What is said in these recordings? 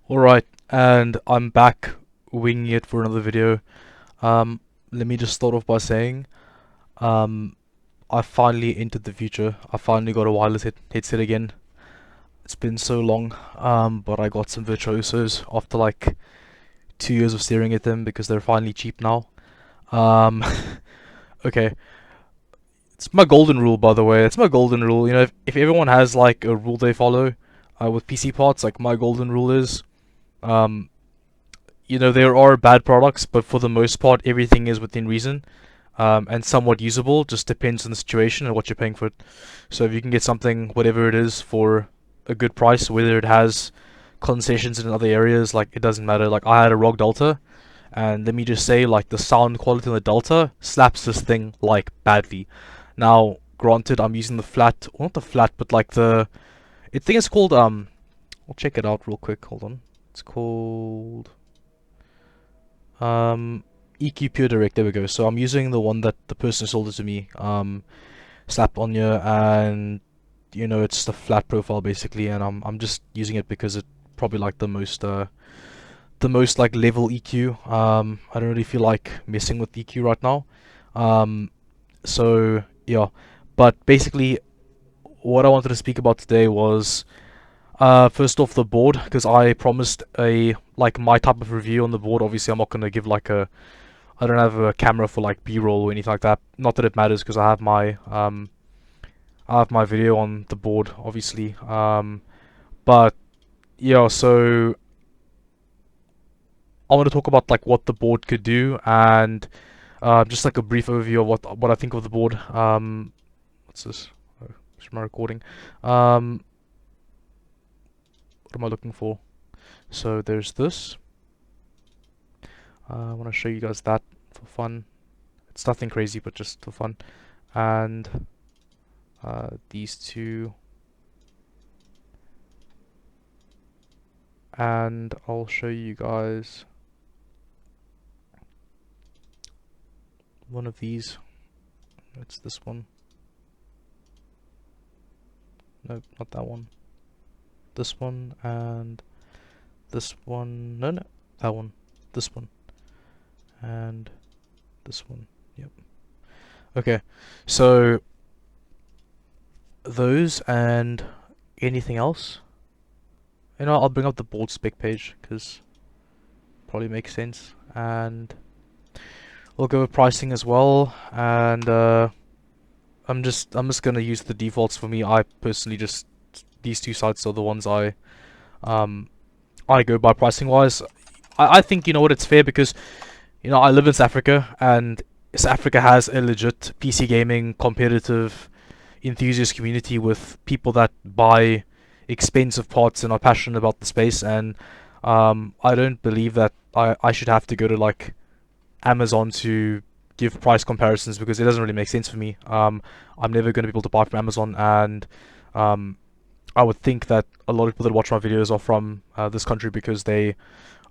Alright, and I'm back winging it for another video. Let me just start off by saying, um, I finally entered the future. I finally got a wireless headset again. It's been so long, but I got some virtuosos after like 2 years of staring at them because they're finally cheap now. Um, okay, it's my golden rule, by the way. It's my golden rule. You know, if everyone has like a rule they follow, with PC parts, like my golden rule is, um, there are bad products, but for the most part, everything is within reason, and somewhat usable. Just depends on the situation and what you're paying for it. So if you can get something, whatever it is, for a good price, whether it has concessions in other areas, like it doesn't matter. Like I had a ROG Delta, and let me just say, like the sound quality on the Delta slaps this thing like badly. Now, granted, I'm using the flat, well, not the flat, but like I think it's called I'll check it out real quick. Hold on. It's called EQ Pure Direct. There we go. So I'm using the one that the person sold it to me. Slap on here, and it's the flat profile basically, and I'm just using it because it probably like the most like level EQ. I don't really feel like messing with EQ right now. So yeah, but basically what I wanted to speak about today was, first off, the board, because I promised a like my type of review on the board. Obviously, I'm not gonna give like I don't have a camera for like B-roll or anything like that. Not that it matters because I have my video on the board, obviously. But yeah, so I want to talk about like what the board could do, and just like a brief overview of what I think of the board. What's this? Oh, it's my recording. What am I looking for? So there's this. I want to show you guys that for fun. It's nothing crazy, but just for fun. And these two. And I'll show you guys one of these. It's this one. No, not that one. This one and this one. No, that one. This one. And this one. Yep. Okay, so those and anything else. I'll bring up the board spec page because probably makes sense, and we'll go with pricing as well. And I'm just gonna use the defaults for me. I personally just these two sites are the ones I go by pricing wise. I think you know what, it's fair because I live in South Africa, and South Africa has a legit PC gaming competitive enthusiast community with people that buy expensive parts and are passionate about the space. And I don't believe that I should have to go to like Amazon to give price comparisons because it doesn't really make sense for me. I'm never going to be able to buy from Amazon, and I would think that a lot of people that watch my videos are from this country because they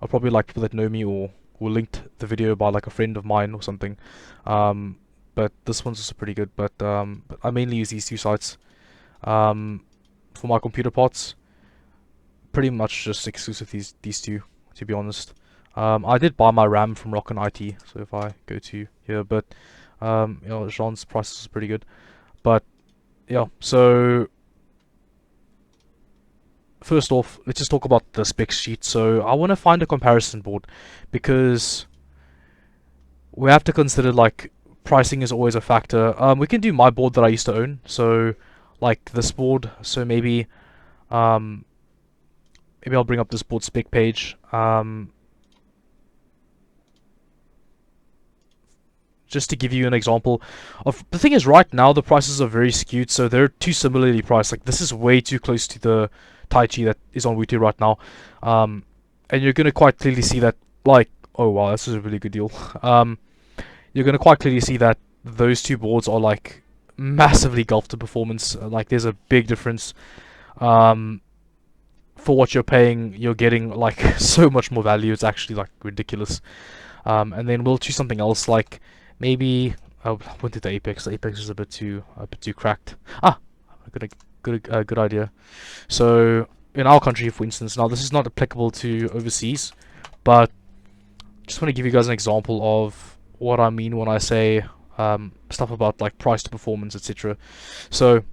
are probably like people that know me or linked the video by like a friend of mine or something. But this one's also pretty good. But I mainly use these two sites for my computer parts. Pretty much just exclusive these two, to be honest. I did buy my RAM from Rock and IT, so if I go to here, but Jean's price is pretty good. But yeah, so first off, let's just talk about the spec sheet. So I want to find a comparison board because we have to consider like pricing is always a factor. We can do my board that I used to own, so like this board. So maybe I'll bring up this board spec page. Just to give you an example of the thing is, right now the prices are very skewed, so they're too similarly priced. Like this is way too close to the Taichi that is on Wooty right now, and you're gonna quite clearly see that. Like, oh wow, this is a really good deal. You're gonna quite clearly see that those two boards are like massively gulfed in performance. Like there's a big difference. For what you're paying, you're getting like so much more value. It's actually like ridiculous. And then we'll choose something else, like maybe I went to the Apex. The Apex is a bit too cracked. Ah, good idea. So in our country, for instance. Now, this is not applicable to overseas, but just want to give you guys an example of what I mean when I say stuff about like price to performance, etc. So,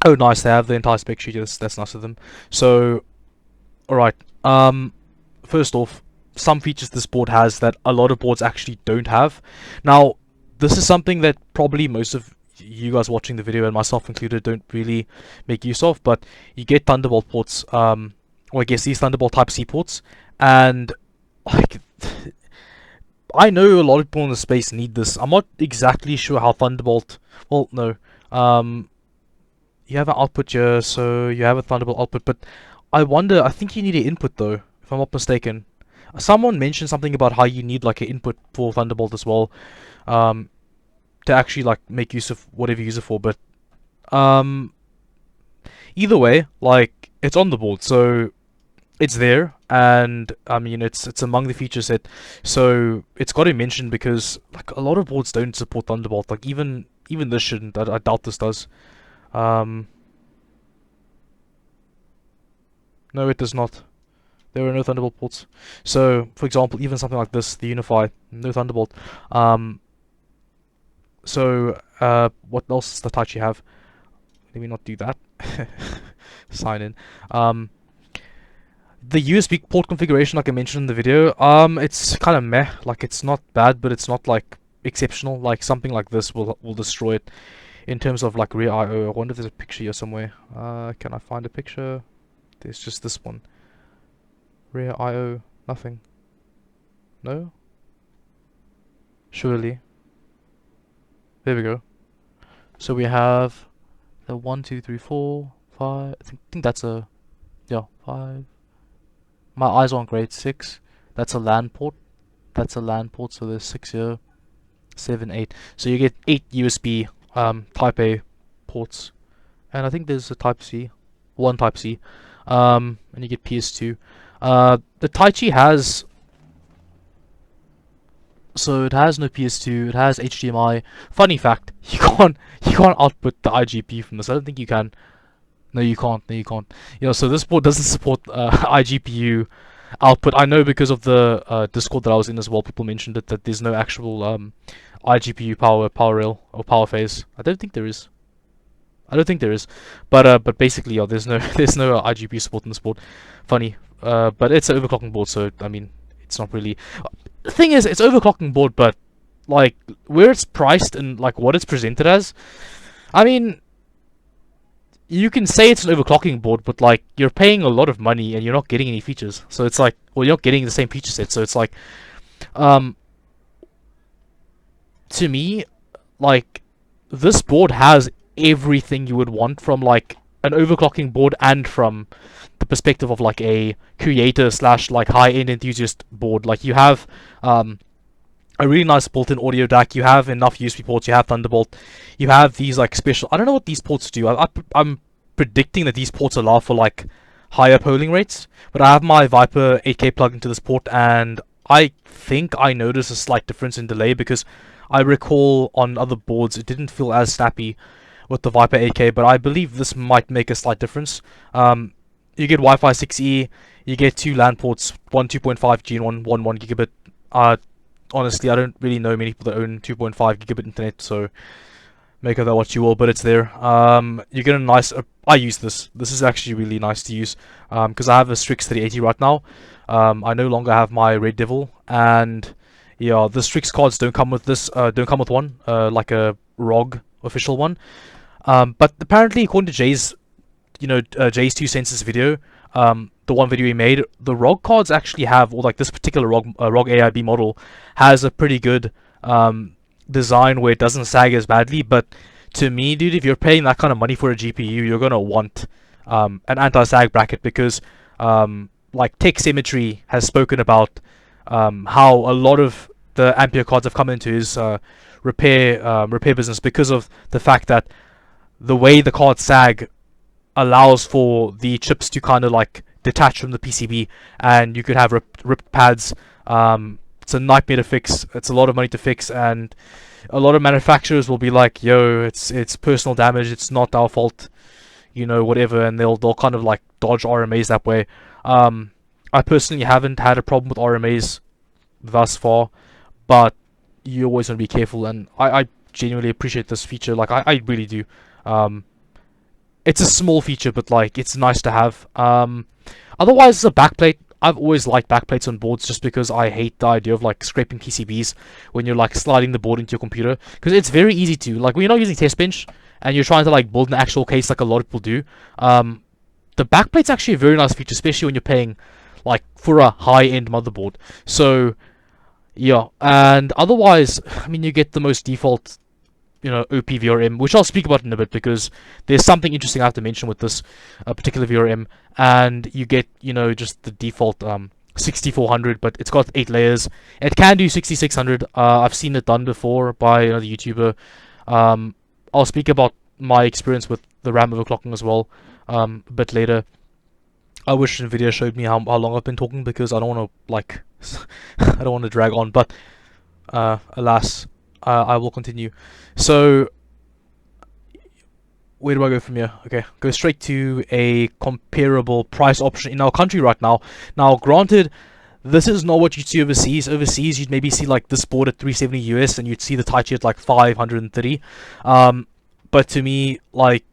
oh, nice, they have the entire spec sheet. That's nice of them. So, all right. First off, some features this board has that a lot of boards actually don't have. Now, this is something that probably most of you guys watching the video, and myself included, don't really make use of, but you get Thunderbolt ports, or I guess these Thunderbolt Type-C ports, and like, I know a lot of people in the space need this. I'm not exactly sure how Thunderbolt, well, no, you have an output here, so you have a Thunderbolt output, but I wonder, I think you need an input though, if I'm not mistaken. Someone mentioned something about how you need like an input for Thunderbolt as well, to actually like make use of whatever you use it for. But either way, like, it's on the board, so it's there, and I mean it's among the feature set, so it's got to be mentioned because like a lot of boards don't support Thunderbolt. Like even this shouldn't. I doubt this does. No, it does not. There are no Thunderbolt ports. So, for example, even something like this, the Unify, no Thunderbolt. So, what else does the Taichi have? Let me not do that. Sign in. The USB port configuration, like I mentioned in the video, it's kind of meh. Like, it's not bad, but it's not like exceptional. Like something like this will destroy it. In terms of like rear I/O, I wonder if there's a picture here somewhere. Can I find a picture? There's just this one. Rear I/O, nothing. No? Surely. There we go. So we have the 1, 2, 3, 4, 5. I think that's a, yeah, 5. My eyes aren't great. 6. That's a LAN port. That's a LAN port. So there's 6 here. 7, 8. So you get 8 USB Type A ports, and I think there's a Type C, 1 Type C, and you get PS2. The Taichi has, so it has no PS2. It has HDMI. Funny fact, you can't output the IGP from this. I don't think you can. No, you can't. No, you can't. Yeah, so this board doesn't support iGPU output. I know because of the Discord that I was in as well. People mentioned it, that there's no actual iGPU power rail or power phase. I don't think there is. But basically, yeah, there's no iGPU support in this board. Funny, but it's an overclocking board, so I mean, it's not really. The thing is, it's overclocking board, but like where it's priced and like what it's presented as, I mean, you can say it's an overclocking board, but like you're paying a lot of money and you're not getting any features. So it's like, well, you're not getting the same feature set. So it's like, to me, like, this board has everything you would want from like an overclocking board, and from the perspective of like a creator slash like high-end enthusiast board. Like you have a really nice built-in audio DAC, you have enough USB ports, you have Thunderbolt, you have these like special, I don't know what these ports do. I'm predicting that these ports allow for like higher polling rates, but I have my Viper 8K plugged into this port, and I think I noticed a slight difference in delay, because I recall on other boards it didn't feel as snappy with the Viper 8K, but I believe this might make a slight difference. You get Wi-Fi 6E, you get 2 LAN ports, one 2.5G and one 1 gigabit. Honestly, I don't really know many people that own 2.5 gigabit internet, so make of that what you will, but it's there. You get a nice, I use this. This is actually really nice to use, because I have a Strix 3080 right now. I no longer have my Red Devil, and yeah, the Strix cards don't come with this, don't come with one, like a ROG official one. But apparently, according to Jay's, Jay's 2 Senses video, the one video he made, the ROG cards actually have, or like this particular ROG AIB model has a pretty good design where it doesn't sag as badly. But to me, dude, if you're paying that kind of money for a GPU, you're gonna want an anti-sag bracket, because like Tech Symmetry has spoken about how a lot of the Ampere cards have come into his repair business, because of the fact that the way the cards sag allows for the chips to kind of like detach from the PCB, and you could have ripped pads. It's a nightmare to fix. It's a lot of money to fix, and a lot of manufacturers will be like, "Yo, it's personal damage. It's not our fault. you know, whatever, and they'll kind of like dodge RMAs that way. I personally haven't had a problem with RMAs thus far, but you always want to be careful, and I genuinely appreciate this feature. Like, I really do. It's a small feature, but like, it's nice to have. Otherwise, it's a backplate. I've always liked backplates on boards just because I hate the idea of like scraping PCBs when you're like sliding the board into your computer, because it's very easy to, like, when you're not using test bench and you're trying to like build an actual case like a lot of people do. The backplate's actually a very nice feature, especially when you're paying like for a high-end motherboard. So yeah, and otherwise, I mean, you get the most default, you know, OP VRM, which I'll speak about in a bit, because there's something interesting I have to mention with this particular VRM. And you get, you know, just the default 6400, but it's got 8 layers. It can do 6600. I've seen it done before by another YouTuber. I'll speak about my experience with the RAM overclocking as well a bit later. I wish the video showed me how long I've been talking, because I don't want to like I don't want to drag on, but alas, I will continue. So where do I go from here? Okay, go straight to a comparable price option in our country right now. Now, granted, this is not what you'd see overseas. Overseas, you'd maybe see like this board at 370 US, and you'd see the Taichi at like 530. But to me, like,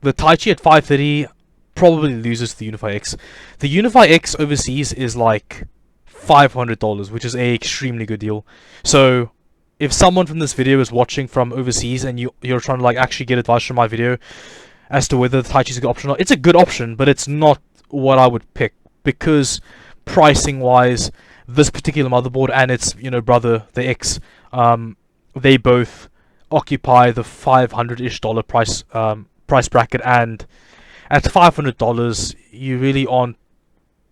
the Taichi at 530 probably loses to the Unify X. The Unify X overseas is like $500, which is a extremely good deal. So if someone from this video is watching from overseas and you're trying to like actually get advice from my video as to whether the Taichi is a good option or not, it's a good option, but it's not what I would pick, because pricing wise, this particular motherboard and its, you know, brother, the X, they both occupy the $500-ish price bracket, and at $500 you really aren't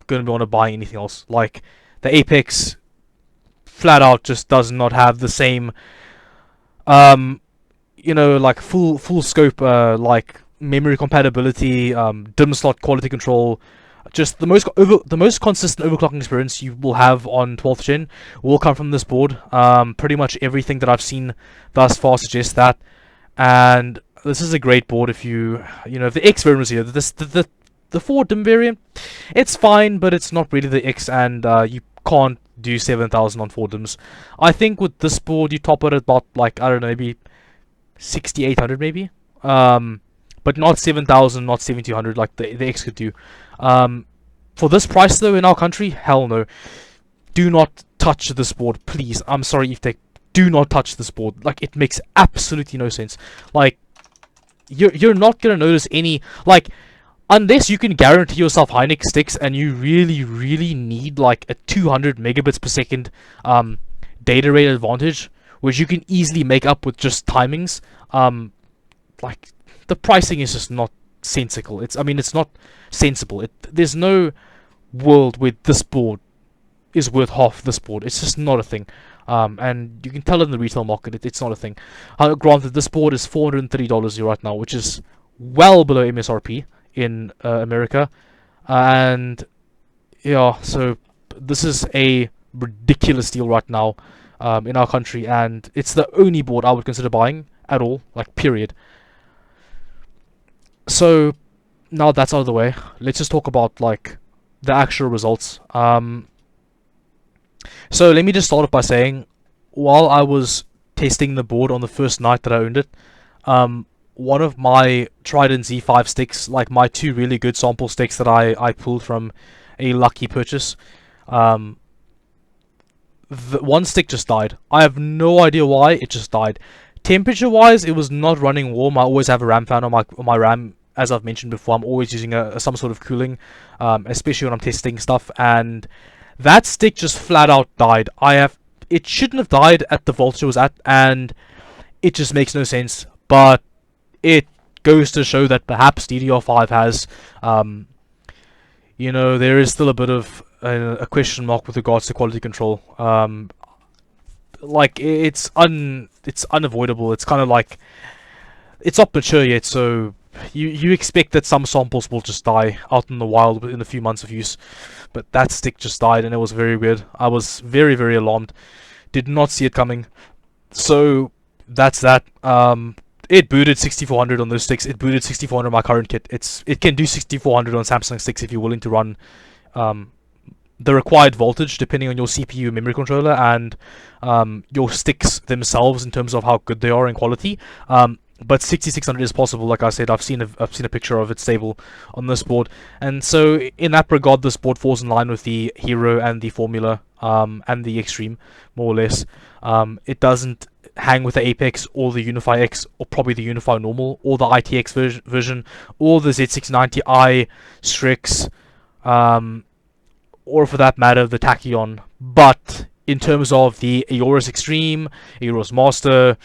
going to want to buy anything else. Like, the Apex flat out just does not have the same you know, like full scope like memory compatibility, DIMM slot quality control. Just the most consistent overclocking experience you will have on 12th gen will come from this board. Pretty much everything that I've seen thus far suggests that, and this is a great board. If you know, if the X variant was here, the 4 DIMM variant, it's fine, but it's not really the X, and you can't do 7,000 on 4 DIMMs. I think with this board you top it at about, like, I don't know, maybe 6,800 maybe, but not 7,000, not 7,200 like the X could do. For this price though, in our country, hell no. Do not touch this board, please. I'm sorry, EVTech, do not touch this board. Like, it makes absolutely no sense. Like, you're not gonna notice any, like, unless you can guarantee yourself Hynix sticks and you really need like a 200 megabits per second data rate advantage, which you can easily make up with just timings. Like, the pricing is just not sensible. It's not sensible. There's no world where this board is worth half this board. It's just not a thing. And you can tell in the retail market it's not a thing. Granted, this board is $430 right now, which is well below MSRP in America, and yeah, so this is a ridiculous deal right now in our country, and it's the only board I would consider buying at all, like, period. So now that's out of the way, let's just talk about like the actual results. So let me just start off by saying, while I was testing the board on the first night that I owned it, one of my Trident Z5 sticks, like my 2 really good sample sticks that I pulled from a lucky purchase, the one stick just died. I have no idea why, it just died. Temperature wise, it was not running warm. I always have a RAM fan on my RAM. As I've mentioned before, I'm always using some sort of cooling, especially when I'm testing stuff, and that stick just flat out died. It shouldn't have died at the voltage it was at, and it just makes no sense, but it goes to show that perhaps DDR5 has, you know, there is still a bit of a question mark with regards to quality control. Like, it's unavoidable. It's kind of like, it's not mature yet, so you expect that some samples will just die out in the wild within a few months of use, but that stick just died, and it was very weird. I was very alarmed, did not see it coming. So that's that. it booted 6400 on those sticks. It booted 6400 on my current kit. It can do 6400 on Samsung sticks if you're willing to run the required voltage depending on your CPU and memory controller and your sticks themselves in terms of how good they are in quality. But 6600 is possible. Like I said, I've seen a picture of it stable on this board, and so in that regard, this board falls in line with the Hero and the Formula and the Extreme, more or less. It doesn't hang with the Apex or the Unify X or probably the Unify Normal or the ITX version or the Z690i Strix, or for that matter the Tachyon. But in terms of the Aorus Extreme, Aorus Master,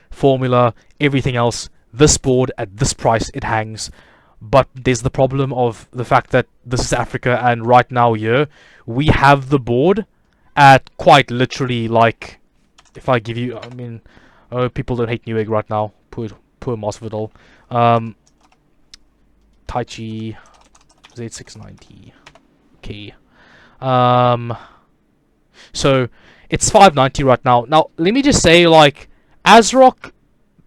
Formula, everything else, this board at this price, it hangs. But there's the problem of the fact that this is Africa, and right now here we have the board at quite literally, like, if I give you, I mean, people don't hate Newegg right now, poor Masvidal. Taichi Z690 okay. So it's 590 right now. Now let me just say, like, ASRock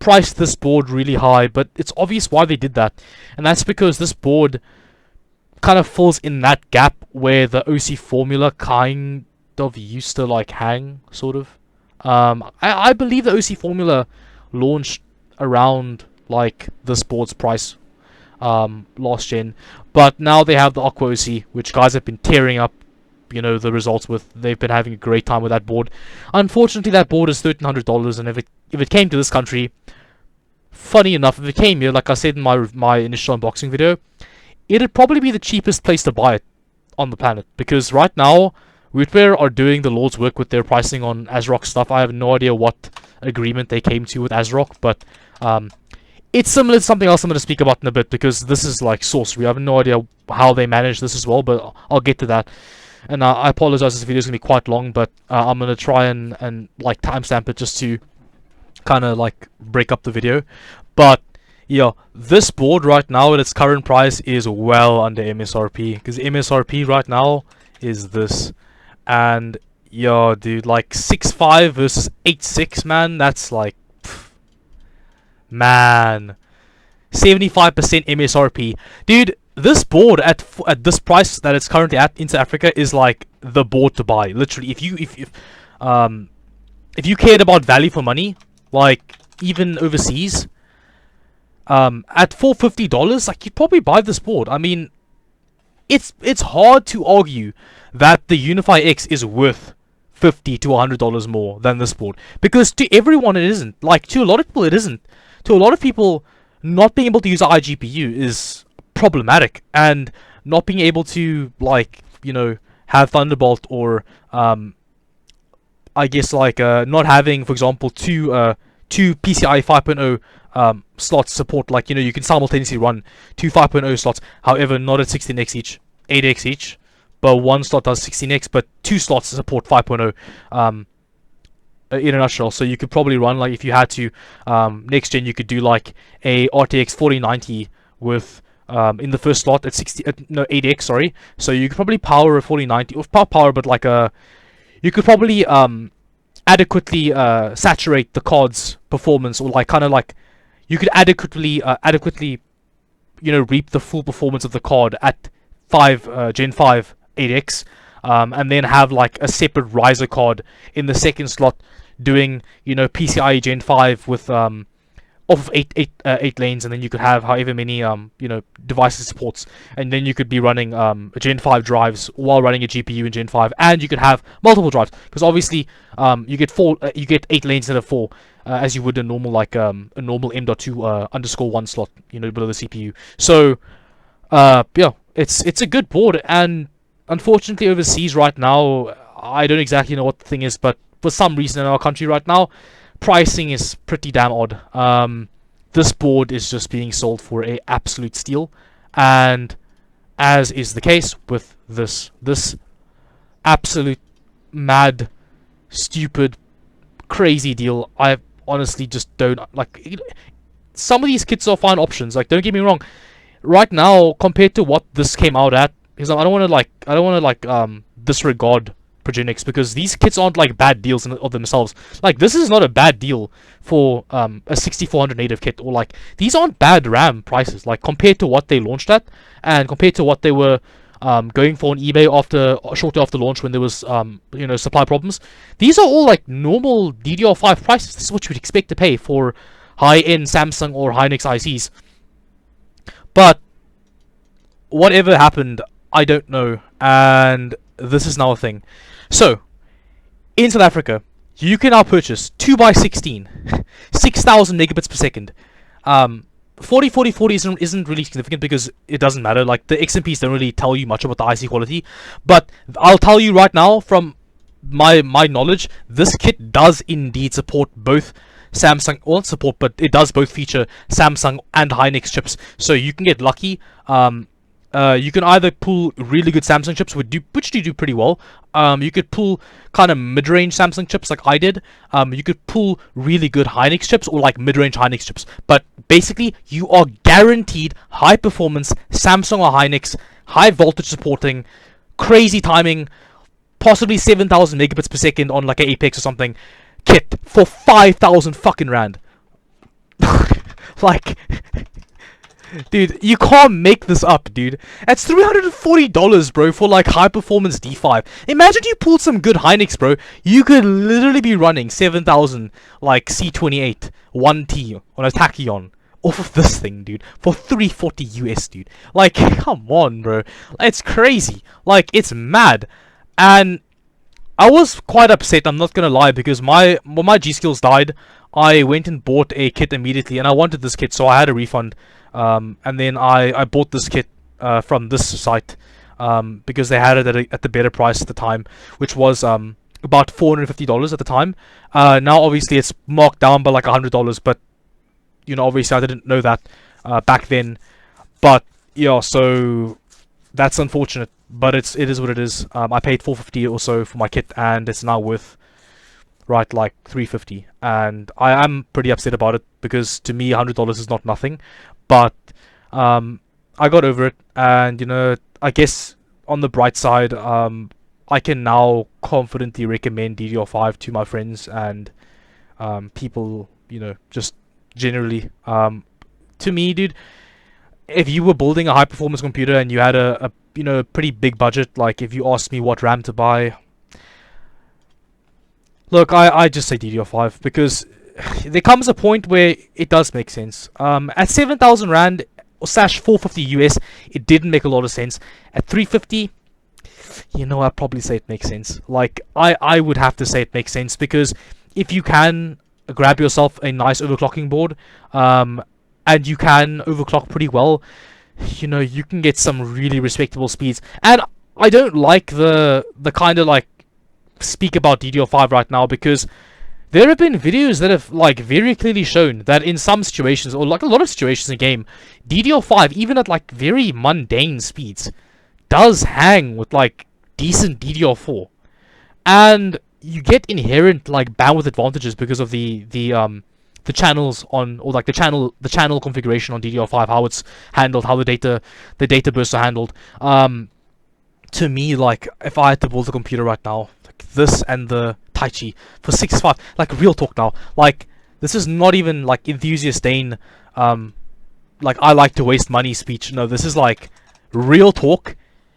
priced this board really high, but it's obvious why they did that, and that's because this board kind of falls in that gap where the OC Formula kind of used to like hang, sort of. I believe the OC Formula launched around like this board's price last gen, but now they have the Aqua OC, which guys have been tearing up, you know, the results with. They've been having a great time with that board. Unfortunately, that board is $1,300, and if it came to this country, funny enough, if it came here, like I said in my initial unboxing video, it'd probably be the cheapest place to buy it on the planet, because right now Rootwear are doing the Lord's work with their pricing on ASRock stuff. I have no idea what agreement they came to with ASRock, but it's similar to something else I'm going to speak about in a bit, because this is like sorcery. I have no idea how they manage this as well, but I'll get to that. And I apologize, this video is going to be quite long, but I'm going to try and like timestamp it just to kind of like break up the video. But yeah, this board right now at its current price is well under MSRP, because MSRP right now is this. And yeah, dude, like 6.5 versus 8.6, man, that's like, pff, man, 75% MSRP, dude. This board at this price that it's currently at in South Africa is like the board to buy. Literally, if you cared about value for money, like even overseas, at $450, like you'd probably buy this board. I mean, it's hard to argue that the Unify X is worth $50 to $100 more than this board, because to everyone it isn't. Like, to a lot of people it isn't. To a lot of people, not being able to use an iGPU is problematic, and not being able to, like, you know, have Thunderbolt, or I guess like not having, for example, two PCIe 5.0 slots support. Like, you know, you can simultaneously run two 5.0 slots, however not at 16x each, 8x each, but one slot does 16x, but two slots support 5.0 in a nutshell. So you could probably run, like, if you had to, next gen, you could do like a RTX 4090 with in the first slot at 8x, sorry. So you could probably power a 4090, or power, but like you could probably adequately saturate the card's performance, or like kind of like you could adequately you know, reap the full performance of the card at Gen 5 8x, and then have like a separate riser card in the second slot doing, you know, PCIe Gen 5 with off of 8 lanes, and then you could have however many you know, devices supports, and then you could be running Gen 5 drives while running a GPU in Gen 5, and you could have multiple drives, because obviously you get 8 lanes instead of 4, as you would a normal, like a normal M.2 _1 slot, you know, below the CPU. So yeah, it's a good board, and unfortunately overseas right now, I don't exactly know what the thing is, but for some reason in our country right now, pricing is pretty damn odd. This board is just being sold for a absolute steal, and as is the case with this absolute mad, stupid, crazy deal, I honestly just don't like. Some of these kits are fine options, like, don't get me wrong. Right now, compared to what this came out at, because I don't want to like disregard Progenics, because these kits aren't like bad deals of themselves. Like, this is not a bad deal for a 6400 native kit, or like, these aren't bad RAM prices, like, compared to what they launched at, and compared to what they were going for on eBay shortly after launch, when there was supply problems. These are all like normal DDR5 prices. This is what you would expect to pay for high-end Samsung or Hynix ICs. But whatever happened, I don't know, and this is now a thing. So, in South Africa, you can now purchase 2x16, 6,000 megabits per second. 40 isn't really significant because it doesn't matter. Like, the XMPs don't really tell you much about the IC quality. But I'll tell you right now, from my knowledge, this kit does indeed support both Samsung, or not support, but it does both feature Samsung and Hynix chips. So you can get lucky. You can either pull really good Samsung chips, which do pretty well. You could pull kind of mid-range Samsung chips like I did. You could pull really good Hynix chips, or like mid-range Hynix chips. But basically, you are guaranteed high-performance Samsung or Hynix, high-voltage supporting, crazy timing, possibly 7,000 megabits per second on like an Apex or something kit for 5,000 fucking rand. Like, dude, you can't make this up, dude. That's $340, bro, for like high performance D5. Imagine you pulled some good Hynix, bro. You could literally be running 7,000 like C28 1T on a Tachyon off of this thing, dude, for 340 US, dude. Like, come on, bro. It's crazy. Like, it's mad. And I was quite upset, I'm not gonna lie, because when my G-Skills died, I went and bought a kit immediately, and I wanted this kit, so I had a refund. And then I bought this kit from this site because they had it at the better price at the time, which was about $450 at the time. Now obviously it's marked down by like $100, but obviously I didn't know that back then. But yeah, so that's unfortunate, but it is what it is. I paid $450 or so for my kit, and it's now worth like $350, and I am pretty upset about it, because to me $100 is not nothing. But I got over it, and I guess on the bright side, I can now confidently recommend DDR5 to my friends and people, just generally. To me, dude, if you were building a high performance computer and you had a pretty big budget, like if you asked me what RAM to buy, look, I just say DDR5, because there comes a point where it does make sense. At 7,000 rand or /450 US, it didn't make a lot of sense. At 350, I'd probably say it makes sense. Like, I would have to say it makes sense, because if you can grab yourself a nice overclocking board, and you can overclock pretty well, you can get some really respectable speeds. And I don't like the kind of like speak about DDR5 right now, because there have been videos that have like very clearly shown that in some situations, or like a lot of situations in game, DDR5, even at like very mundane speeds, does hang with like decent DDR4, and you get inherent like bandwidth advantages because of the channels on, or like the channel configuration on DDR5, how it's handled, how the data bursts are handled. To me, like, if I had to build a computer right now, like this and the Taichi for 65, like, real talk now, like, this is not even like enthusiast Dane, like, I like to waste money speech. No, this is like real talk.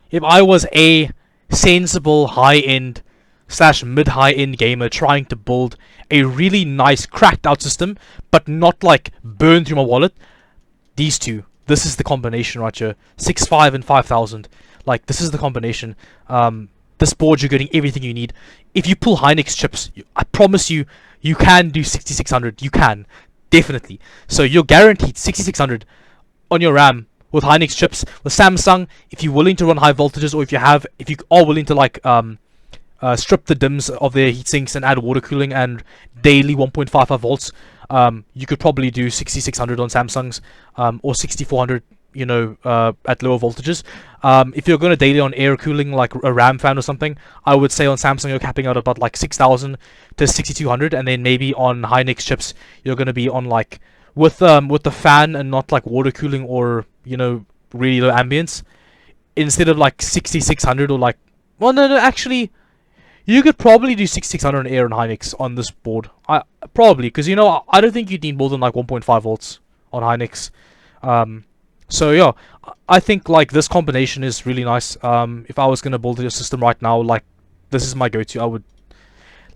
If I was a sensible high-end / mid-high-end gamer trying to build a really nice cracked out system, but not like burn through my wallet, this is the combination right here. 6.5 and 5,000. Like, this is the combination. This board, you're getting everything you need. If you pull Hynix chips, I promise you, you can do 6600. You can, definitely. So you're guaranteed 6600 on your RAM with Hynix chips. With Samsung, if you're willing to run high voltages, or if you are willing to like strip the DIMMs of their heatsinks and add water cooling and daily 1.55 volts, you could probably do 6600 on Samsungs, or 6400, at lower voltages. If you're going to daily on air cooling, like a RAM fan or something, I would say on Samsung you're capping out about like 6000 to 6200, and then maybe on Hynix chips you're going to be on like with the fan and not like water cooling or really low ambience, instead of like 6600 or like, well, no, actually You could probably do 6600 air and Hynix on this board. Probably, because, you know, I don't think you'd need more than like 1.5 volts on Hynix. So yeah, I think like this combination is really nice. If I was gonna build a system right now, like this is my go-to. I would,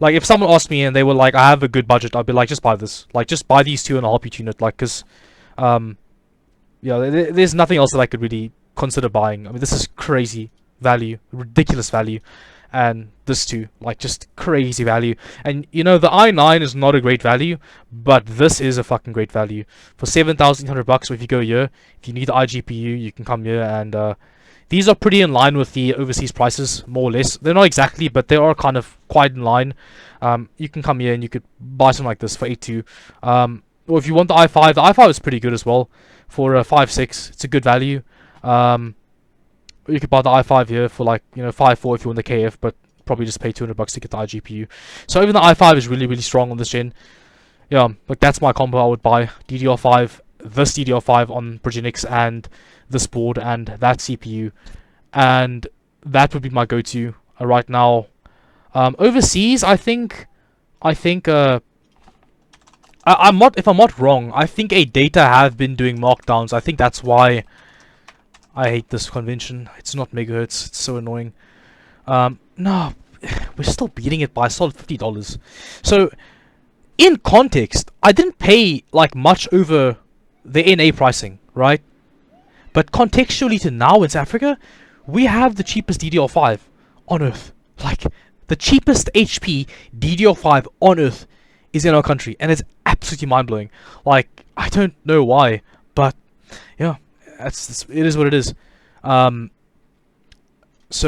like, if someone asked me and they were like, I have a good budget, I'd be like, just buy this. Like, just buy these two and I'll help you tune it. Like, cause, yeah, there's nothing else that I could really consider buying. I mean, this is crazy value, ridiculous value. And this too, like, just crazy value. And you know, the i9 is not a great value, but this is a fucking great value for $7,800. So if you go here, if you need the iGPU, you can come here, and these are pretty in line with the overseas prices, more or less. They're not exactly, but they are kind of quite in line. You can come here and you could buy something like this for 8.2. Or if you want the i5 is pretty good as well for 5.6. It's a good value. You could buy the i5 here for, like, you know, 5.4 if you want the KF, but probably just pay $200 to get the iGPU. So even the i5 is really, really strong on this gen. Yeah, like, that's my combo I would buy. DDR5, this DDR5 on Progenics, and this board and that CPU, and that would be my go-to right now. Overseas, I think if I'm not wrong, I think a data have been doing markdowns. I think that's why I hate this convention. It's not megahertz. It's so annoying. No, we're still beating it by a solid $50. So, in context, I didn't pay like much over the NA pricing, right? But contextually to now in South Africa, we have the cheapest DDR5 on Earth. Like, the cheapest HP DDR5 on Earth is in our country, and it's absolutely mind-blowing. Like, I don't know why, but yeah, it is what it is. So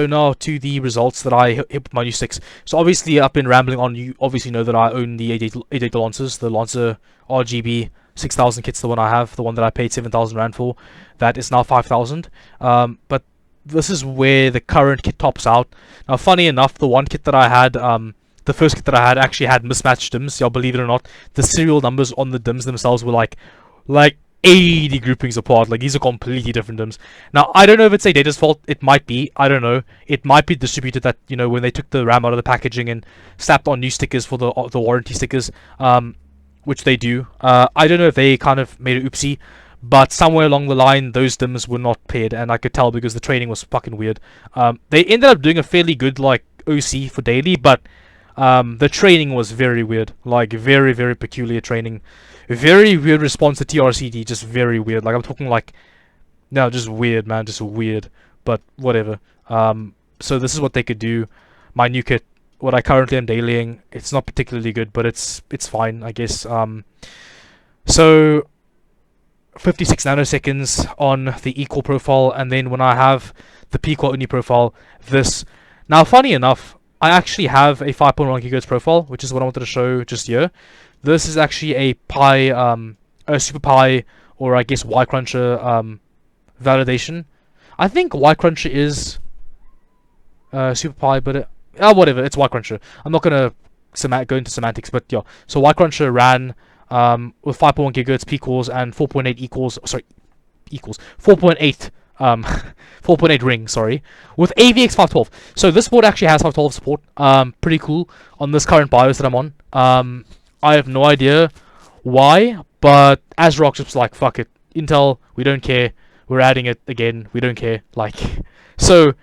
now to the results that I hit with my new sticks. So obviously I've been rambling on. You obviously know that I own the 88 Lancers, the Lancer RGB 6000 kit's the one I have, the one that I paid 7,000 Rand for. That is now 5,000. But this is where the current kit tops out. Now, funny enough, the one kit that I had, the first kit that I had actually had mismatched DIMMs. Y'all believe it or not, the serial numbers on the DIMMs themselves were like 80 groupings apart. Like, these are completely different DIMMs. Now, I don't know if it's ADATA's fault. It might be. I don't know. It might be distributed that, you know, when they took the RAM out of the packaging and slapped on new stickers for the warranty stickers, which they do. I don't know if they kind of made an oopsie, but somewhere along the line, those DIMMs were not paired, and I could tell because the training was fucking weird. They ended up doing a fairly good, like, OC for daily, but the training was very weird. Like, very, very peculiar training. Very weird response to TRCD, just very weird. Like, I'm talking like, no, just weird, man, just weird. But whatever. So this is what they could do. My new kit, what I currently am dailying, it's not particularly good, but it's fine, I guess. So 56 nanoseconds on the equal profile, and then when I have the Pico only profile, this. Now, funny enough, I actually have a 5.1 GHz profile, which is what I wanted to show just here. This is actually a Pi, a Super Pi, or I guess Y Cruncher validation. I think Y Cruncher is Super Pi, but whatever, it's Y Cruncher. I'm not gonna go into semantics, but yeah. So Y Cruncher ran with 5.1 GHz P cores and 4.8 equals 4.8 4.8 ring, sorry, with AVX 512. So this board actually has 512 support. Pretty cool on this current BIOS that I'm on. I have no idea why, but ASRock just like, fuck it, Intel, we don't care, we're adding it again, we don't care. Like, so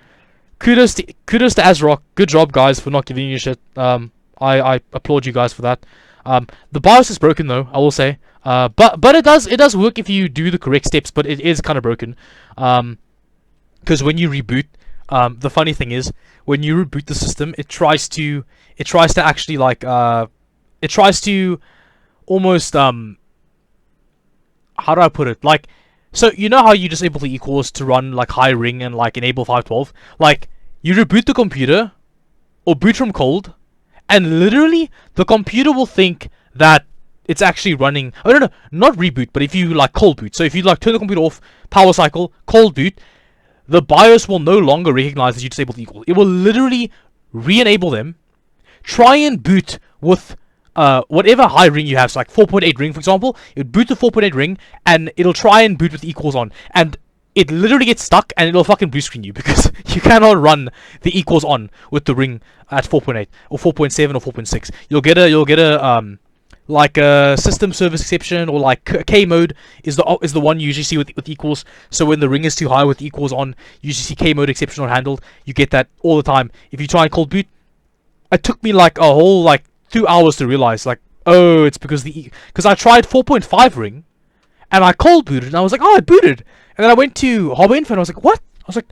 kudos to ASRock. Good job, guys, for not giving you shit. I applaud you guys for that. The BIOS is broken though, I will say. But it does work if you do the correct steps, but it is kind of broken. Because when you reboot, the funny thing is, when you reboot the system, it tries to actually like it tries to almost how do I put it? Like, so you know how you disable the equals to run like high ring and like enable 512? Like, you reboot the computer or boot from cold, and literally the computer will think that it's actually running. Oh no, not reboot, but if you like cold boot. So if you like turn the computer off, power cycle, cold boot, the BIOS will no longer recognize that you disabled the equal. It will literally re-enable them, try and boot with whatever high ring you have, so like 4.8 ring for example. It would boot the 4.8 ring and it'll try and boot with the equals on, and it literally gets stuck and it'll fucking blue screen you because you cannot run the equals on with the ring at 4.8 or 4.7 or 4.6. You'll get a like a system service exception, or like K mode is the one you usually see with equals. So when the ring is too high with equals on, you usually see K mode exception not handled. You get that all the time. If you try and cold boot, it took me like a whole like 2 hours to realize, like, oh, it's because because I tried 4.5 ring and I cold booted and I was like, oh, it booted. And then I went to Hobby Info and I was like, what? I was like,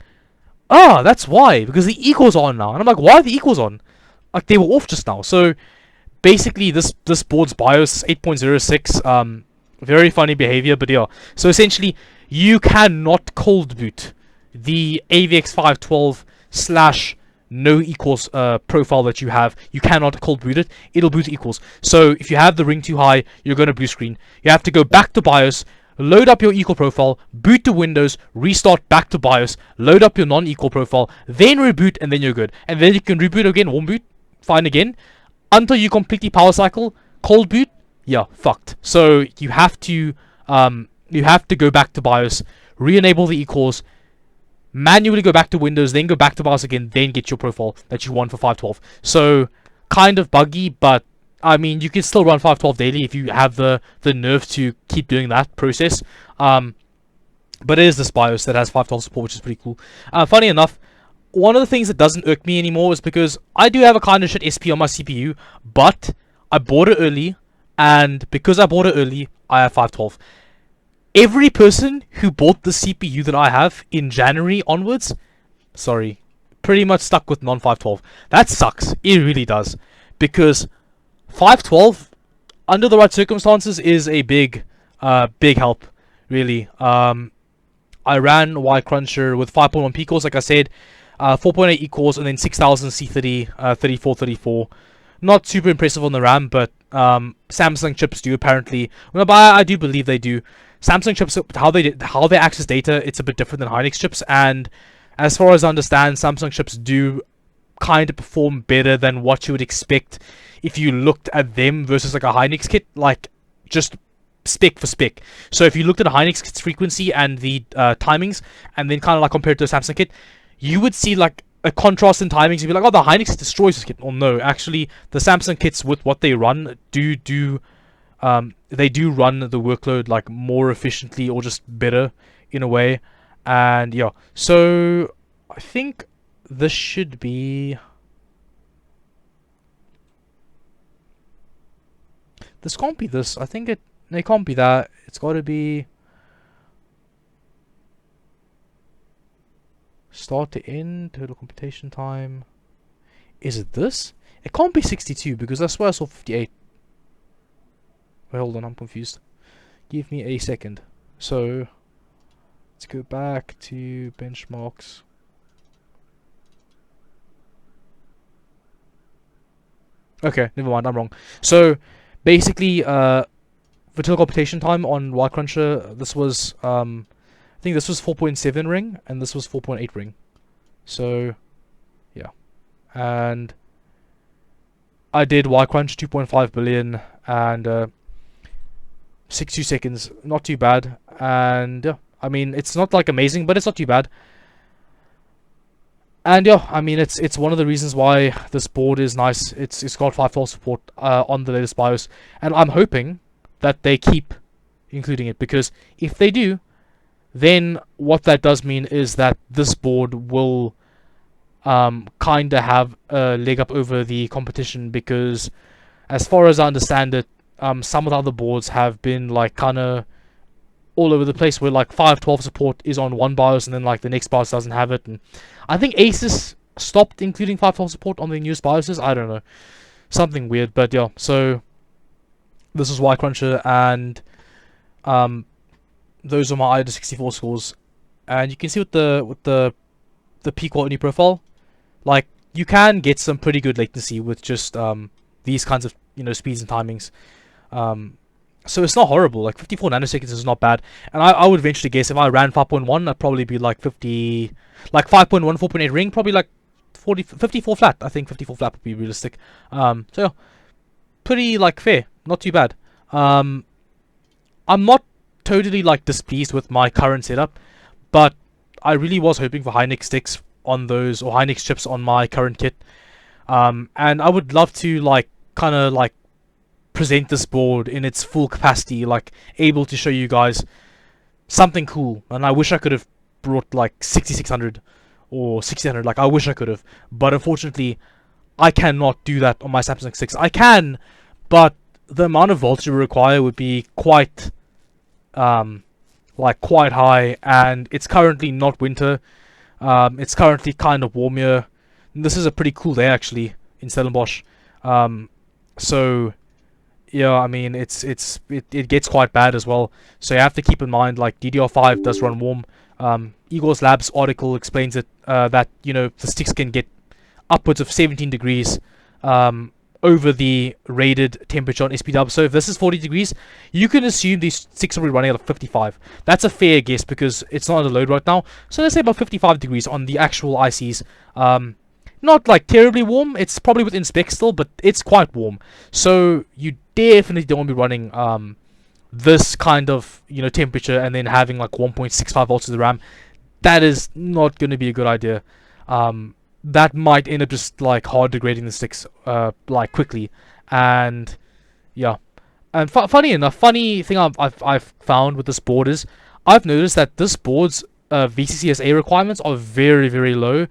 ah, that's why, because the equals are on now. And I'm like, why are the equals on? Like, they were off just now. So basically this board's BIOS 8.06, very funny behavior, but yeah. So essentially, you cannot cold boot the AVX 512 slash no equals profile that you have. You cannot cold boot it. It'll boot equals. So if you have the ring too high, you're going to blue screen. You have to go back to BIOS, load up your equal profile, boot to Windows, restart back to BIOS, load up your non-equal profile, then reboot, and then you're good. And then you can reboot again, warm boot, fine again, until you completely power cycle. Cold boot, yeah, fucked. So you have to go back to BIOS, re-enable the equals, manually go back to Windows, then go back to BIOS again, then get your profile that you want for 512. So kind of buggy, but I mean, you can still run 512 daily if you have the nerve to keep doing that process. But it is this BIOS that has 512 support, which is pretty cool. Funny enough, one of the things that doesn't irk me anymore is because I do have a kind of shit SP on my CPU, but I bought it early, and because I bought it early, I have 512. Every person who bought the CPU that I have in January onwards, sorry, pretty much stuck with non-512. That sucks. It really does. Because 512, under the right circumstances, is a big help, really. I ran Y Cruncher with 5.1 P cores, like I said, 4.8 E cores, and then 6000 C30, 3434. Not super impressive on the RAM, but Samsung chips do apparently. Well, but I do believe they do. Samsung chips, how they access data, it's a bit different than Hynix chips, and as far as I understand, Samsung chips do kind of perform better than what you would expect if you looked at them versus like a Hynix kit, like just spec for spec. So if you looked at a Hynix kit's frequency and the timings, and then kind of like compared to a Samsung kit, you would see like a contrast in timings. You'd be like, oh, the Hynix destroys this kit. Oh no, actually, the Samsung kits with what they run they do run the workload like more efficiently, or just better in a way. And yeah, so I think this should be, this can't be this. I think it can't be that. It's got to be start to end, total computation time. Is it this? It can't be 62 because I swear I saw 58. Wait, hold on, I'm confused. Give me a second. So let's go back to benchmarks. Okay, never mind, I'm wrong. So basically, for total computation time on Y Cruncher, this was I think this was 4.7 ring and this was 4.8 ring. So yeah, and I did Y Crunch 2.5 billion and 62 seconds, not too bad. And yeah, I mean, it's not like amazing, but it's not too bad. And yeah, I mean, it's one of the reasons why this board is nice. It's got 512 support on the latest BIOS, and I'm hoping that they keep including it, because if they do, then what that does mean is that this board will kind of have a leg up over the competition, because as far as I understand it, some of the other boards have been like kind of all over the place, where like 512 support is on one BIOS and then like the next BIOS doesn't have it. And I think Asus stopped including 512 support on the newest BIOSes. I don't know, something weird. But yeah, so this is Y Cruncher, and those are my IDA 64 scores. And you can see with the P quality profile, like you can get some pretty good latency with just these kinds of speeds and timings. So it's not horrible. Like 54 nanoseconds is not bad. And I would venture to guess if I ran 5.1, I'd probably be like 50, like 5.1, 4.8 ring, probably like 54 flat. I think 54 flat would be realistic. So yeah, pretty like fair, not too bad. I'm not totally like displeased with my current setup, but I really was hoping for Hynix sticks on those, or Hynix chips on my current kit. And I would love to like kind of like present this board in its full capacity, like able to show you guys something cool. And I wish I could have brought like 6600 or 1600, like I wish I could have, but unfortunately I cannot do that on my Samsung 6. I can, but the amount of voltage it would require would be quite quite high, and it's currently not winter. It's currently kind of warm here. This is a pretty cool day actually in Stellenbosch. So yeah, I mean it gets quite bad as well. So you have to keep in mind like DDR5 does run warm. Igor's Labs article explains it, that the sticks can get upwards of 17 degrees over the rated temperature on SPW. So if this is 40 degrees, you can assume these sticks will be running at 55. That's a fair guess because it's not under load right now. So let's say about 55 degrees on the actual ICs. Not like terribly warm. It's probably within spec still, but it's quite warm. So you definitely don't want to be running this kind of temperature and then having like 1.65 volts of the RAM. That is not going to be a good idea. That might end up just like hard degrading the sticks like quickly. And yeah, and funny enough, funny thing I've found with this board is I've noticed that this board's VCCSA requirements are very, very low,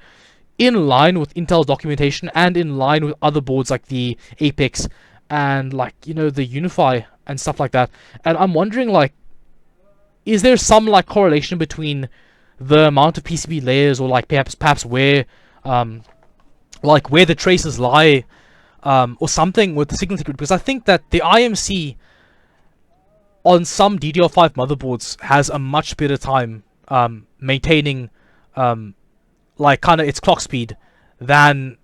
in line with Intel's documentation and in line with other boards like the Apex and like the Unify and stuff like that. And I'm wondering, like, is there some like correlation between the amount of PCB layers, or like perhaps where where the traces lie, or something with the signal integrity? Because I think that the IMC on some DDR5 motherboards has a much better time maintaining like kind of its clock speed than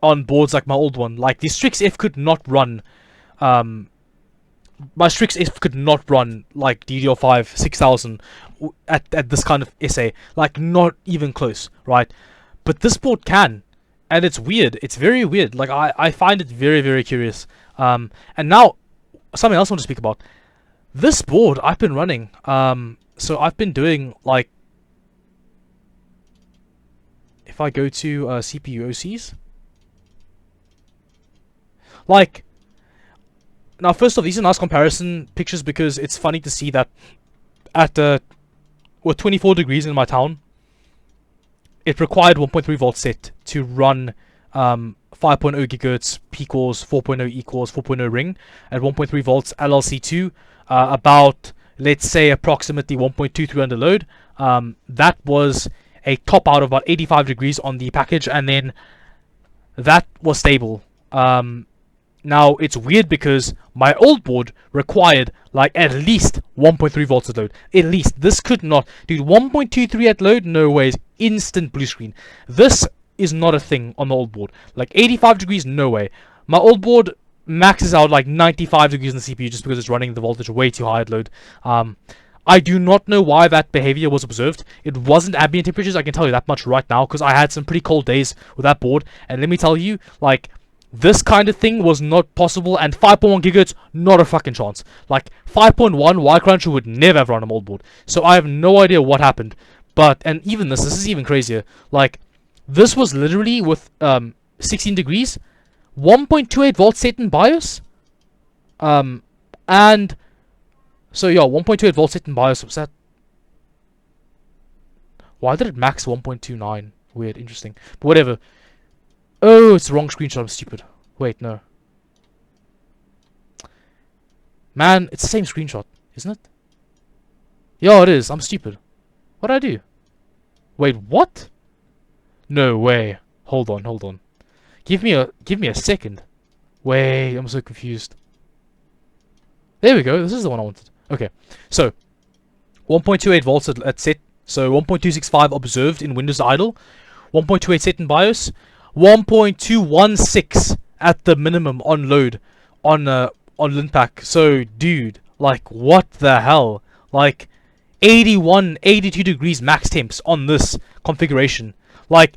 on boards like my old one. Like the Strix F could not run my Strix F could not run like DDR5 6000 at this kind of SA, like not even close, right? But this board can, and it's weird. It's very weird. Like I find it very, very curious. And now something else I want to speak about. This board I've been running. So I've been doing like, if I go to CPU OCs, like, now first off, these are nice comparison pictures because it's funny to see that at with 24 degrees in my town, it required 1.3 volt set to run 5.0 gigahertz P cores, 4.0 E cores, 4.0 ring at 1.3 volts LLC2, about, let's say, approximately 1.23 under load. That was a top out of about 85 degrees on the package, and then that was stable. Now it's weird because my old board required like at least 1.3 volts at load. At least. This could not, dude. 1.23 at load, no ways. Instant blue screen. This is not a thing on the old board. Like 85 degrees, no way. My old board maxes out like 95 degrees in the CPU just because it's running the voltage way too high at load. I do not know why that behavior was observed. It wasn't ambient temperatures, I can tell you that much right now, because I had some pretty cold days with that board. And let me tell you, like, this kind of thing was not possible, and 5.1 gigahertz, not a fucking chance. Like, 5.1, Y-Cruncher would never have run a mold board. So I have no idea what happened. But, and even this is even crazier. Like, this was literally with 16 degrees, 1.28 volts set in BIOS. And, so yeah, 1.28 volts set in BIOS. Was that? Why did it max 1.29? Weird, interesting. But whatever. Oh, it's the wrong screenshot. I'm stupid. Wait, no. Man, it's the same screenshot, isn't it? Yeah, it is. I'm stupid. What did I do? Wait, what? No way. Hold on. Give me a second. Wait, I'm so confused. There we go. This is the one I wanted. Okay. So, 1.28 volts at set. So 1.265 observed in Windows idle. 1.28 set in BIOS. 1.216 at the minimum on load on Linpack. So dude, like, what the hell? Like 81, 82 degrees max temps on this configuration. Like,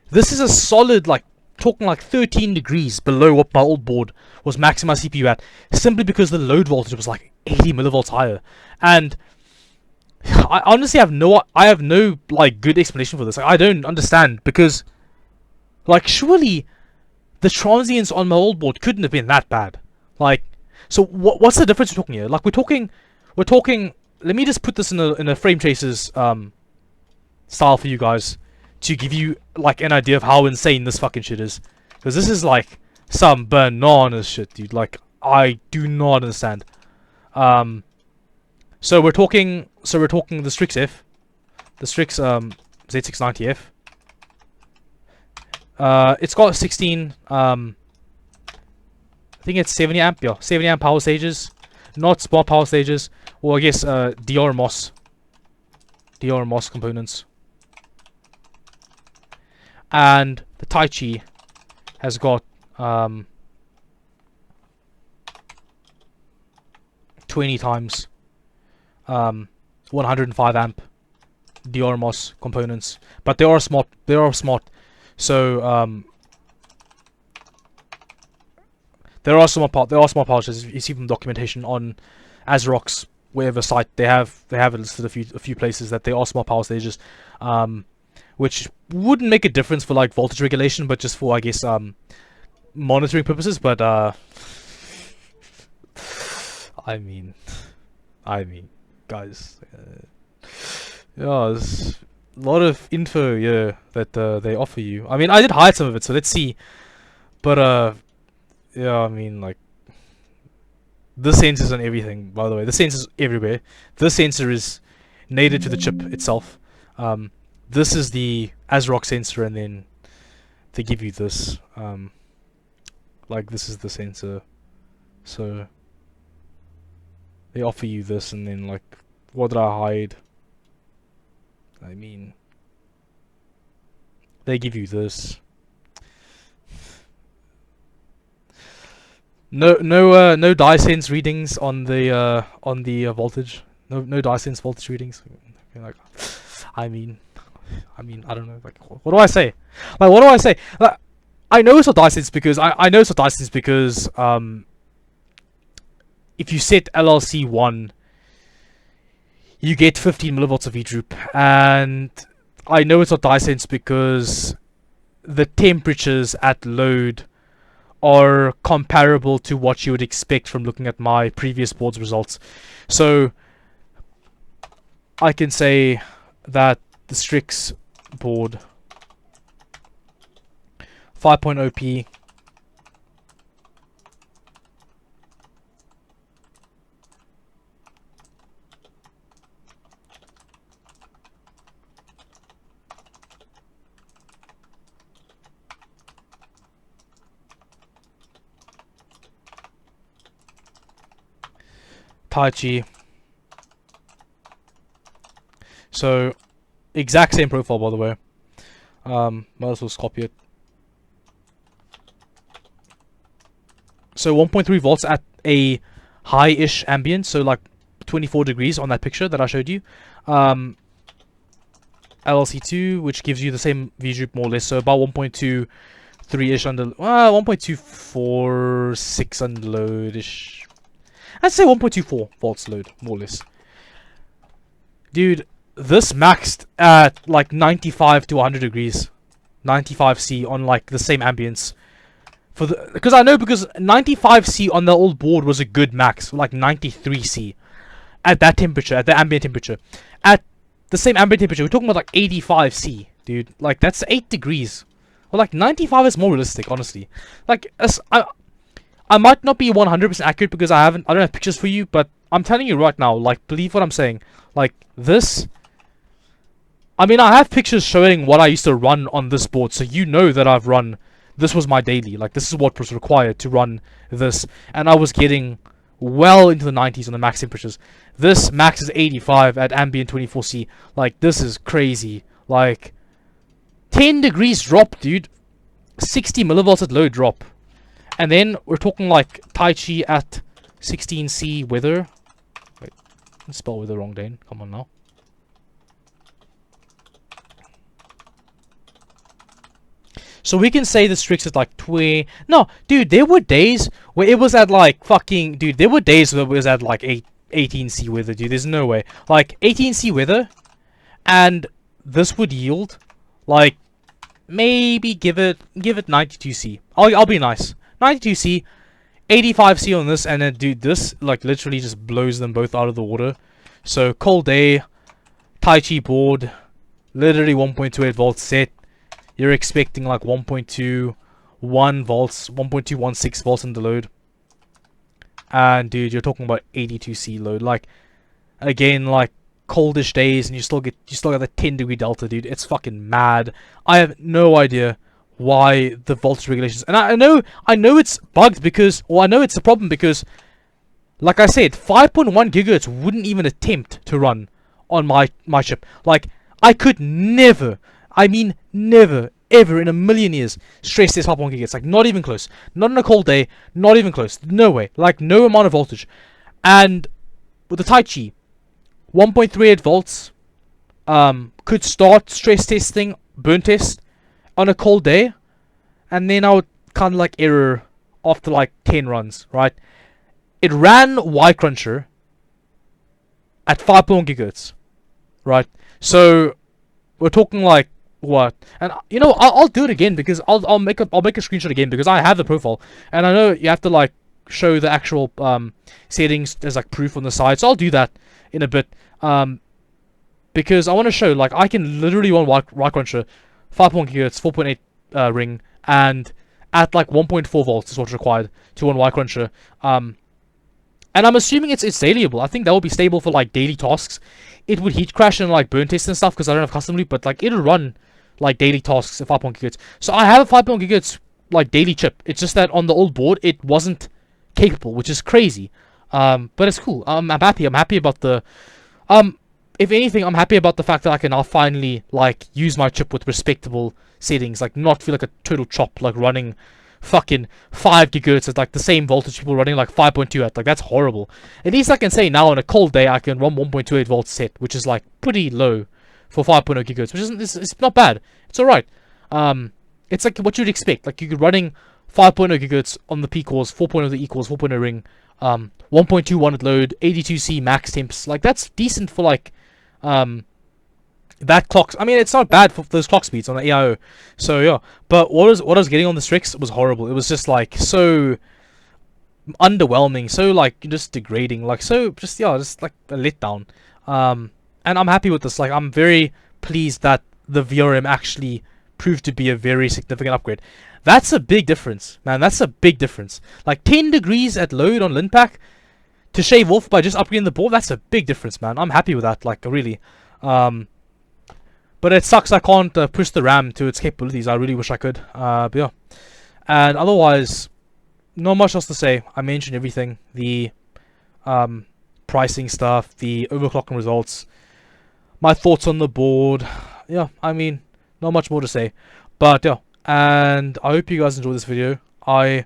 this is a solid, like, talking like 13 degrees below what my old board was maxing my CPU at, simply because the load voltage was like 80 millivolts higher. And I honestly have no like good explanation for this. Like, I don't understand, because like surely the transients on my old board couldn't have been that bad. Like, so what's the difference we're talking here? Like, we're talking. Let me just put this in a frame tracers style for you guys to give you like an idea of how insane this fucking shit is, because this is like some bananas shit, dude. Like, I do not understand. So we're talking the Strix F, the Strix Z690F. It's got 16 I think it's 70 amp, yeah, 70 amp power stages, not smart power stages, or I guess DR MOS components. And the Taichi has got 20 times 105 amp DR MOS components, but they are smart. So there are smart power stages. You see from documentation on ASRock's whatever site, they have it listed a few places that they are smart power stages, which wouldn't make a difference for like voltage regulation, but just for, I guess, monitoring purposes. But I mean, guys, yeah, there's a lot of info, yeah, that they offer you. I mean, I did hide some of it, so let's see. But yeah, I mean, like, the sensors and everything. By the way, the sensors everywhere. This sensor is native to the chip itself. This is the ASRock sensor, and then they give you this. Like, this is the sensor. So they offer you this, and then, like, what did I hide? I mean, they give you this. No dye sense readings on the voltage. No dye sense voltage readings. Like, I mean, I don't know. Like, what do I say? Like, what do I say? Like, I know it's not dye sense because I know it's not dye sense because if you set LLC 1, you get 15 millivolts of V-droop, and I know it's not dye sense because the temperatures at load are comparable to what you would expect from looking at my previous board's results. So I can say that the Strix board 5.0p Taichi. So exact same profile, by the way. Might as well just copy it. So 1.3 volts at a high-ish ambient, so like 24 degrees on that picture that I showed you. LLC2, which gives you the same V-droop more or less, so about 1.23-ish under, 1.246 under load-ish. I'd say 1.24 volts load, more or less. Dude, this maxed at like 95 to 100 degrees. 95C on like the same ambience. Because 95C on the old board was a good max, like 93C. At that temperature, at the ambient temperature. At the same ambient temperature, we're talking about like 85C, dude. Like, that's 8 degrees. Well, like 95 is more realistic, honestly. Like, I might not be 100% accurate because I don't have pictures for you, but I'm telling you right now, like, believe what I'm saying. Like, this, I mean, I have pictures showing what I used to run on this board, so you know that I've run, this was my daily, like, this is what was required to run this, and I was getting well into the 90s on the max temperatures. This max is 85 at ambient 24C. Like, this is crazy. Like, 10 degrees drop, dude. 60 millivolts at low drop. And then we're talking like Taichi at 16C weather. Wait, I spelled weather wrong, Dane. Come on now. So we can say the Strix is like 20. No, dude, there were days where it was at like fucking. Dude, there were days where it was at like 8. 18C weather, dude. There's no way. Like 18C weather, and this would yield like maybe give it 92C. I'll be nice. 92C, 85C on this, and then dude, this like literally just blows them both out of the water. So cold day, Taichi board, literally 1.28 volts set. You're expecting like 1.21 volts, 1.216 volts in the load. And dude, you're talking about 82C load. Like again, like coldish days, and you still got the 10-degree delta, dude. It's fucking mad. I have no idea why the voltage regulations, and I know it's bugged because, or I know it's a problem because, like I said, 5.1 gigahertz wouldn't even attempt to run on my chip. Like I could never, I mean never, ever in a million years stress test 5.1 gigahertz. Like not even close. Not on a cold day. Not even close. No way. Like no amount of voltage. And with the Taichi, 1.38 volts, could start stress testing, burn test on a cold day, and then I would kind of like error after like 10 runs, right? It ran Y Cruncher at 5.1 gigahertz, right? So we're talking like what? And you know, I'll do it again because I'll make a screenshot again because I have the profile, and I know you have to like show the actual settings as like proof on the side. So I'll do that in a bit, because I want to show like I can literally run Y Cruncher 5.1 gigahertz 4.8 ring, and at like 1.4 volts is what's required to run Y Cruncher. And I'm assuming it's dailyable. I think that will be stable for like daily tasks. It would heat crash and like burn test and stuff because I don't have custom loop, but like it'll run like daily tasks at 5.1 gigahertz. So I have a 5.1 gigahertz like daily chip. It's just that on the old board it wasn't capable, which is crazy. But it's cool. I'm happy. I'm happy about the if anything, I'm happy about the fact that I can now finally like use my chip with respectable settings, like not feel like a total chop, like running fucking 5 gigahertz at like the same voltage people running like 5.2 at. Like that's horrible. At least I can say now on a cold day I can run 1.28 volts set, which is like pretty low for 5.0 gigahertz, which isn't, it's not bad. It's alright. It's like what you'd expect. Like you could running 5.0 gigahertz on the P cores, 4.0 the equals, 4.0 ring, 1.21 at load, 82C max temps. Like that's decent for like that clock. I mean, it's not bad for those clock speeds on the AIO. So yeah, but what I was getting on the Strix was horrible. It was just like so underwhelming, so like just degrading, like so just like a letdown. And I'm happy with this. Like I'm very pleased that the VRM actually proved to be a very significant upgrade. That's a big difference, man. That's a big difference. Like 10 degrees at load on Linpack to shave off by just upgrading the board. That's a big difference, man. I'm happy with that. Like really. But it sucks I can't push the RAM to its capabilities. I really wish I could. But yeah. And otherwise, not much else to say. I mentioned everything. The pricing stuff, the overclocking results, my thoughts on the board. Yeah, I mean, not much more to say. But yeah, and I hope you guys enjoyed this video. I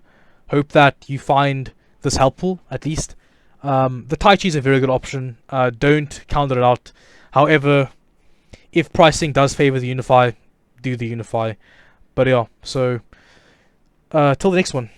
hope that you find this helpful, at least. The Taichi is a very good option. Don't counter it out. However, if pricing does favor the Unify, do the Unify. But yeah, so till the next one.